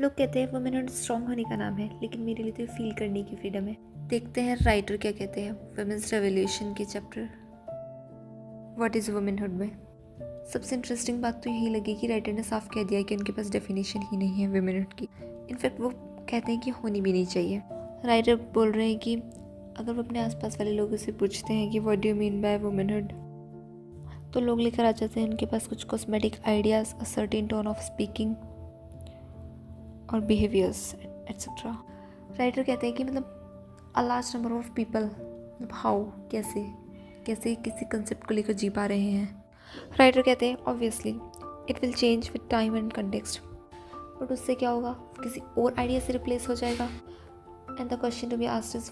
लोग कहते हैं वुमेनहुड स्ट्रांग होने का नाम है, लेकिन मेरे लिए तो फील करने की फ्रीडम है। देखते हैं राइटर क्या कहते हैं वुमेन्स रेवोल्यूशन के चैप्टर व्हाट इज़ वुमेनहुड में। सबसे इंटरेस्टिंग बात तो यही लगी कि राइटर ने साफ कह दिया कि उनके पास डेफिनेशन ही नहीं है वुमेनहुड की। इनफैक्ट वो कहते हैं कि होनी भी नहीं चाहिए। राइटर बोल रहे हैं कि अगर वो अपने आसपास वाले लोगों से पूछते हैं कि what do you mean by womanhood, तो लोग लेकर आ जाते हैं उनके पास कुछ cosmetic ideas, a certain tone of speaking और बिहेवियर्स एट्सेट्रा। राइटर कहते हैं कि मतलब a large number of people मतलब हाउ कैसे कैसे किसी कंसेप्ट को लेकर जी पा रहे हैं। राइटर कहते हैं obviously it will change with time and context, but उससे क्या होगा, किसी और आइडिया से रिप्लेस हो जाएगा। And the question to be asked is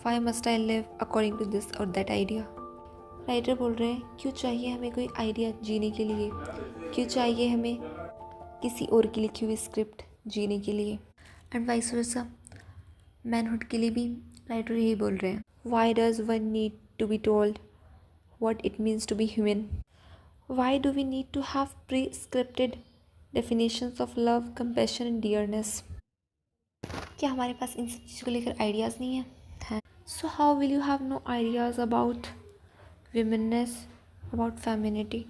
why must I live according to this और दैट आइडिया। राइटर बोल रहे हैं क्यों चाहिए हमें कोई आइडिया जीने के लिए, क्यों चाहिए हमें किसी और की लिखी हुई स्क्रिप्ट जीने के लिए। एंड वाइस वर्सा मैनहुड के लिए भी राइटर यही बोल रहे हैं why does one need to be told what it means to be human? Why do we need to have pre-scripted definitions of love, compassion and dearness? क्या हमारे पास इन सब चीज़ों को लेकर आइडियाज़ नहीं है? So how will you have no ideas about womenness, about femininity?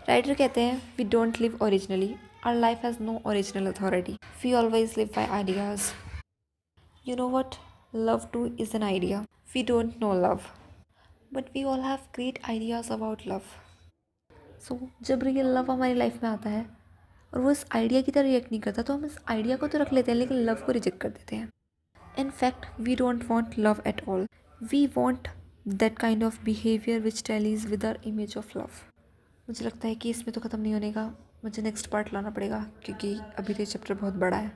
Writer कहते हैं we don't live originally. Our life has no original authority. We always live by ideas. You know what? Love too is an idea. We don't know love, but we all have great ideas about love. सो जब real love हमारी life में आता है और वो इस idea की तरह रिएक्ट नहीं करता, तो हम इस आइडिया को तो रख लेते हैं लेकिन लव को रिजेक्ट कर देते हैं। In fact we don't want love at all, we want that kind of behaviour which tallies with our image of love. मुझे लगता है कि इसमें तो ख़त्म नहीं होने का, मुझे नेक्स्ट पार्ट लाना पड़ेगा क्योंकि अभी तो चैप्टर बहुत बड़ा है।